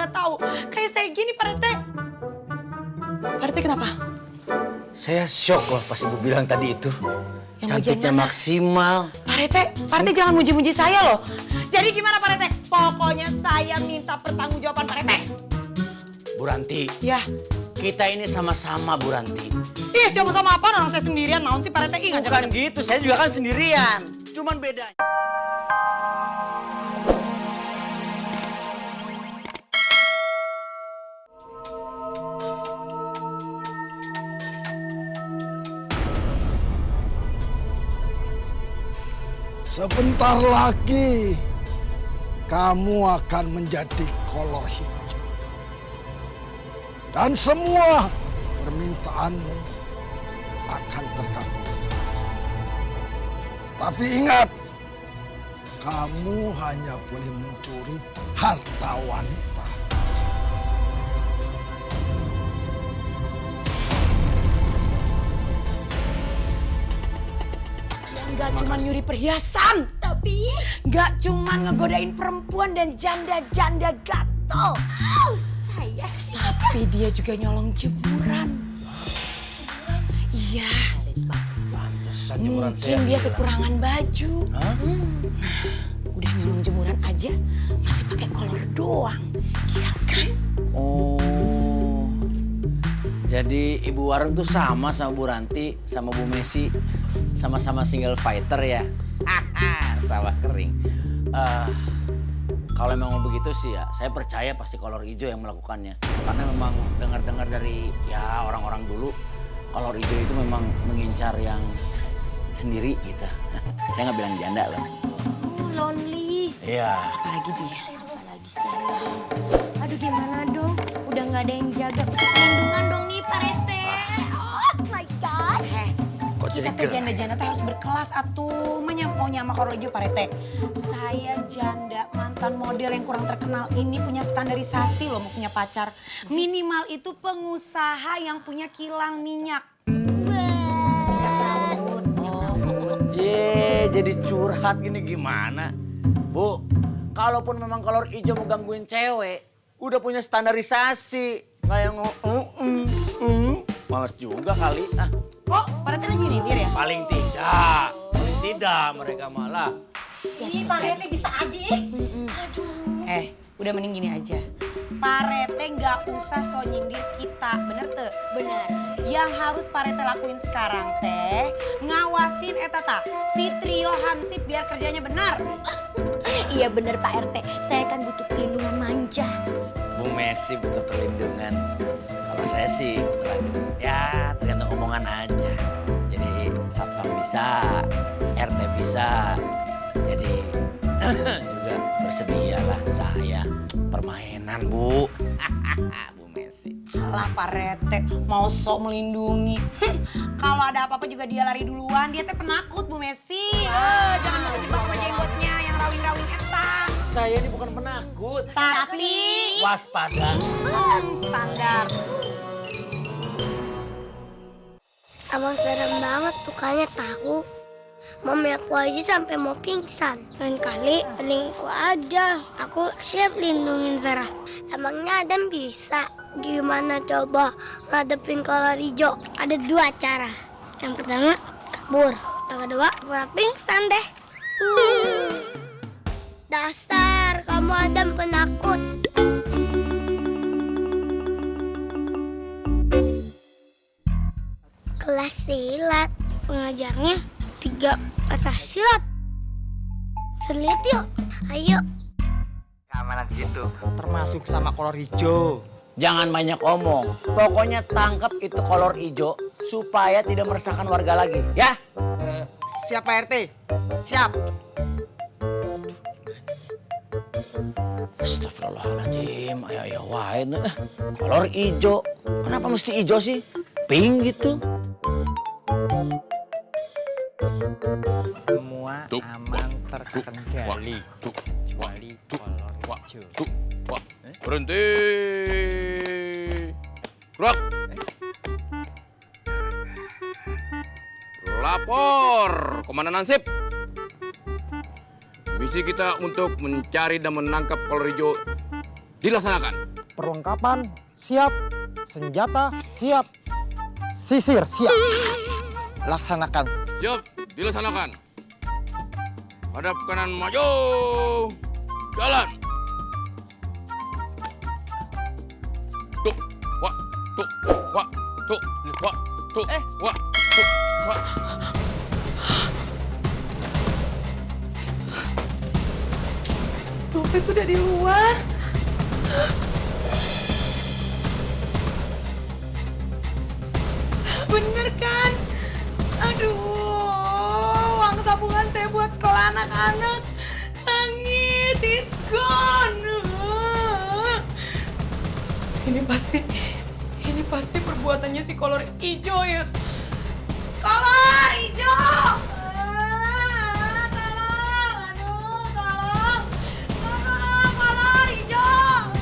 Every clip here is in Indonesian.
udah tahu. Kayak saya gini Pak RT. Pak RT kenapa? Saya shock loh pas ibu bilang tadi itu. Yang Cantiknya bagian mana? maksimal. Pak RT jangan muji-muji saya loh. Jadi gimana Pak RT? Pokoknya saya minta pertanggungjawaban Pak RT. Bu Ranti, Ya. kita ini sama-sama Bu Ranti. Ih, sama-sama apa? Orang saya sendirian. Naon sih Pak RT? Ih, Bukan gitu, saya juga kan sendirian. Cuman bedanya. Sebentar lagi kamu akan menjadi kolor hijau. Dan semua permintaanmu akan terkabul. Tapi ingat, kamu hanya boleh mencuri harta wanita. Gak cuma nyuri perhiasan, tapi gak cuma ngegodain perempuan dan janda-janda gatel. Saya sih. Tapi dia juga nyolong jemuran. Iya, Pantesan jemuran mungkin saya dia hilang. kekurangan baju. Hah? Udah nyolong jemuran aja, masih pakai kolor doang. Iya kan? Oh, jadi Ibu Warung tuh sama Bu Ranti, sama Bu Messi, sama-sama single fighter ya? Sawah kering. Kalau memang begitu sih ya, saya percaya pasti kolor hijau yang melakukannya. Karena memang dengar-dengar dari ya orang-orang dulu, kolor hijau itu memang mengincar yang sendiri gitu. Saya nggak bilang janda loh. Lonely. Iya. Apalagi dia. Apalagi saya dong. Aduh gimana dong? Udah nggak ada yang jaga. Perlindungan dong nih Pak Rete. Oh my God. Kok Kita jadi ke janda-janda tuh harus berkelas atuh. Mau nyama kolor hijau Pak RT. Saya janda mantan model yang kurang terkenal ini punya standarisasi loh mau punya pacar. Minimal itu pengusaha yang punya kilang minyak. Jadi curhat gini gimana? Bu, kalaupun memang kolor hijau mau gangguin cewek, udah punya standarisasi. Nggak yang males juga kali. Kok Pak RT lagi nyindir ya? Paling tidak mereka malah. Ih Pak Rete bisa aja Aduh. Udah mending gini aja. Pak RT nggak usah so nyindir kita, bener tuh? Benar. Yang harus Pak RT lakuin sekarang teh, ngawasin eta si trio Hansip biar kerjanya benar. Iya bener Pak RT. Saya kan butuh perlindungan manja. Bu Messi butuh perlindungan. Kalau saya sih kebetulan ya tergantung omongan aja. Jadi satpam bisa, RT bisa. Jadi juga bersedia lah saya permainan Bu. Bu Messi. Alah Pak RT, mau sok melindungi. Kalau ada apa-apa juga dia lari duluan, dia teh penakut Bu Messi. Jangan mau kejebak sama jenggotnya yang rawing-rawing eta. Saya ini bukan penakut, Tapi waspada. standar. Abang serem banget tukanya tahu. Mami aku aja sampai mau pingsan. Lain kali pelingku aja. Aku siap lindungin Zara. Emangnya Adam bisa? Gimana coba ngadepin kolor hijau? Ada dua cara. Yang pertama kabur. Yang kedua pura pingsan deh. Dasar kamu Adam penakut. Kelas silat. Pengajarnya 3 patah silat. Lihat yuk. Ayo. Keamanan gitu, termasuk sama kolor hijau. Jangan banyak omong. Pokoknya tangkap itu kolor hijau supaya tidak meresahkan warga lagi, ya? Siap Pak RT? Siap. Astagfirullahaladzim, ayah wae. Kolor hijau. Kenapa mesti hijau sih? Pink gitu. Semua aman terkendali. Kecuali kolor hijau. Berhenti. Gerak. Lapor, Komandan Hansip. Misi kita untuk mencari dan menangkap kolor hijau dilaksanakan. Perlengkapan siap, senjata siap, sisir siap. Laksanakan. Siap, dilaksanakan. Hadap kanan maju. Jalan. Tuh, wah, tuh, wah, tuh, wah, tuh, wah, tuh, wah. Dompet udah di luar. Bener kan? Aduh, uang tabungan saya buat sekolah anak-anak. Langit, it's gone. Ini pasti perbuatannya si kolor hijau ya. Kolor hijau! Tolong, aduh, tolong. Tolong, kolor hijau!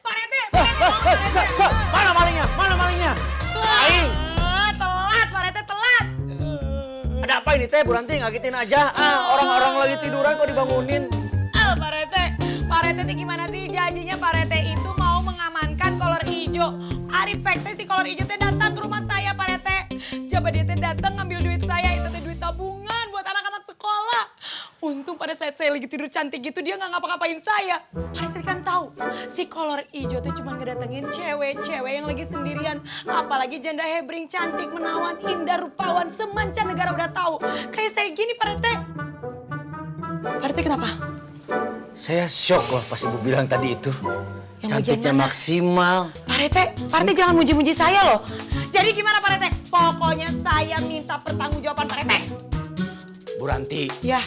Pak Rete! Mana malingnya? Mana malingnya? Aing. Telat, Pak Rete, telat! Ada apa ini teh, Bu Ranti? Ngagetin aja. Orang-orang lagi tiduran kok dibangunin. Pak Rete tuh gimana sih? Janjinya Pak Rete itu mau mengamankan kolor hijau. Ari Pek teh si kolor hijau teh datang ke rumah saya, Pak Rete. Coba dia teh datang ngambil duit saya, itu teh duit tabungan buat anak-anak sekolah. Untung pada saat saya lagi tidur cantik gitu dia nggak ngapa-ngapain saya. Pak Rete kan tahu si kolor hijau tuh cuma ngedatengin cewek-cewek yang lagi sendirian. Apalagi janda hebring cantik, menawan, indah, rupawan, semancanegara udah tahu. Kayak saya gini, Pak Rete. Pak Rete kenapa? Saya shock loh pas Ibu bilang tadi itu. Yang Cantiknya bagian mana? maksimal. Pak Rete jangan muji-muji saya loh. Jadi gimana Pak Rete? Pokoknya saya minta pertanggungjawaban Pak Rete. Bu Ranti, Ya.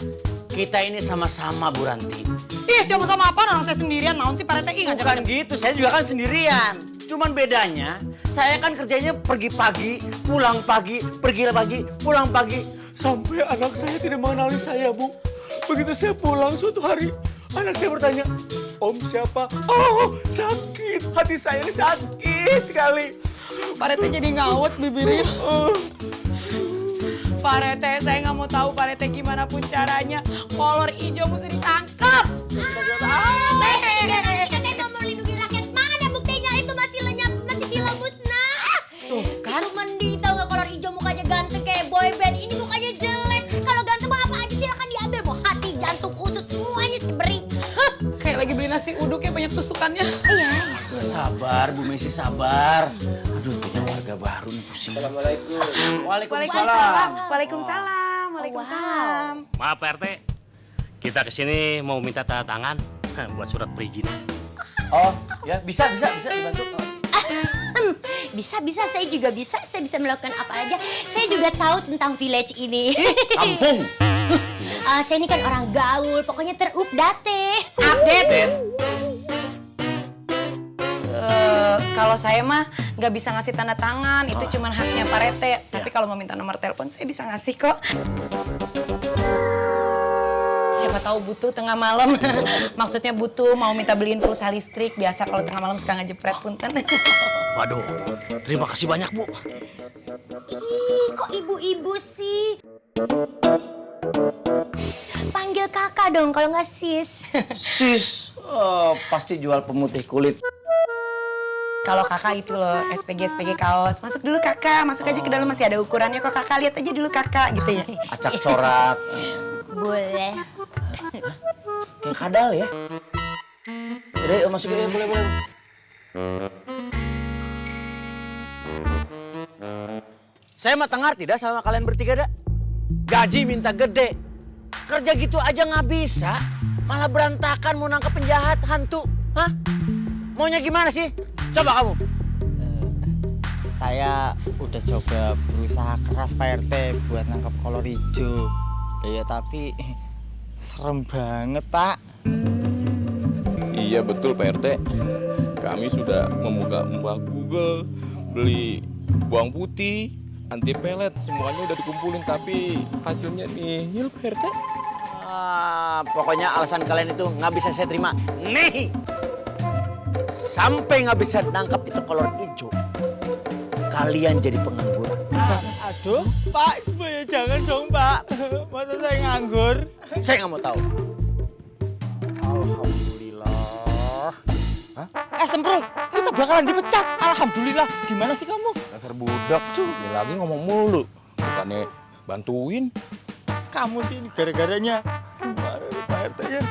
kita ini sama-sama Bu Ranti. Ih, sama-sama apa? Orang saya sendirian. Naon sih Pak Rete? Ih, Bukan ngajak-ngajak. gitu, saya juga kan sendirian. Cuman bedanya, saya kan kerjanya pergi pagi, pulang pagi, pergi pagi, pulang pagi. Sampai anak saya tidak mengenali saya, Bu. Begitu saya pulang suatu hari, anak saya bertanya, Om siapa? Oh, sakit. Hati saya ini sakit sekali. Pak Rete jadi ngawet bibirnya. Pak Rete, saya nggak mau tahu Pak Rete gimana pun caranya. Kolor hijau mesti ditangkap. Kita mau melindungi rakyat. Mana buktinya itu masih lenyap, masih hilang musnah. Tuh, kan? Itu mending tau gak kolor hijau mukanya ganteng kayak boy band. Ini mukanya jelek. Kalau ganteng mau apa aja silakan diambil. Mau hati, jantung, usus semuanya sih beri. Kayak lagi beli nasi uduk ya banyak tusukannya. Iya. Sabar, Bu Messi, sabar. Aduh, punya warga baru nih pusing. Assalamualaikum. Waalaikumsalam. Waalaikumsalam. Waalaikumsalam. Maaf Pak RT, kita kesini mau minta tanda tangan buat surat perizinan. Oh, ya bisa dibantu. Bisa, saya juga bisa. Saya bisa melakukan apa aja. Saya juga tahu tentang village ini. Kampung. Saya ini kan orang gaul, pokoknya terupdate. Update. Kalau saya mah nggak bisa ngasih tanda tangan, itu cuma haknya Pak Rete. Tapi kalau mau minta nomor telepon, saya bisa ngasih kok. Siapa tahu butuh tengah malam. Maksudnya butuh mau minta beliin pulsa listrik. Biasa kalau tengah malam suka ngejepret punten. Waduh, terima kasih banyak Bu. Ih, kok ibu-ibu sih? Panggil kakak dong, kalau nggak sis. Sis, pasti jual pemutih kulit. Kalau kakak itu loh, SPG kaos. Masuk dulu kakak, masuk aja ke dalam masih ada ukurannya kok kakak. Lihat aja dulu kakak gitu ya. Acak corak. Boleh. Kayak kadal ya. Jadi masuk aja, boleh. Saya mah tengar tidak sama kalian bertiga dah. Gaji minta gede. Kerja gitu aja nggak bisa. Malah berantakan mau nangkep penjahat, hantu. Hah? Maunya gimana sih? Coba kamu. Saya udah coba berusaha keras Pak RT buat nangkep kolor hijau. Ya tapi serem banget Pak. Iya betul Pak RT. Kami sudah membuka Google, beli bawang putih, anti pelet, semuanya udah dikumpulin tapi hasilnya nihil Pak RT. Pokoknya alasan kalian itu nggak bisa saya terima. Nih, sampai nggak bisa nangkap itu kolor hijau, kalian jadi pengangguran. Aduh, Pak, ya jangan dong, Pak. Masa saya nganggur? Saya nggak mau tahu. Alhamdulillah. Semprong, kita bakalan dipecat. Alhamdulillah. Gimana sih kamu? Dasar budak, dia lagi ngomong mulu. Bukannya bantuin. Kamu sih ini gara-garanya. Gimana nih Pak RT ya?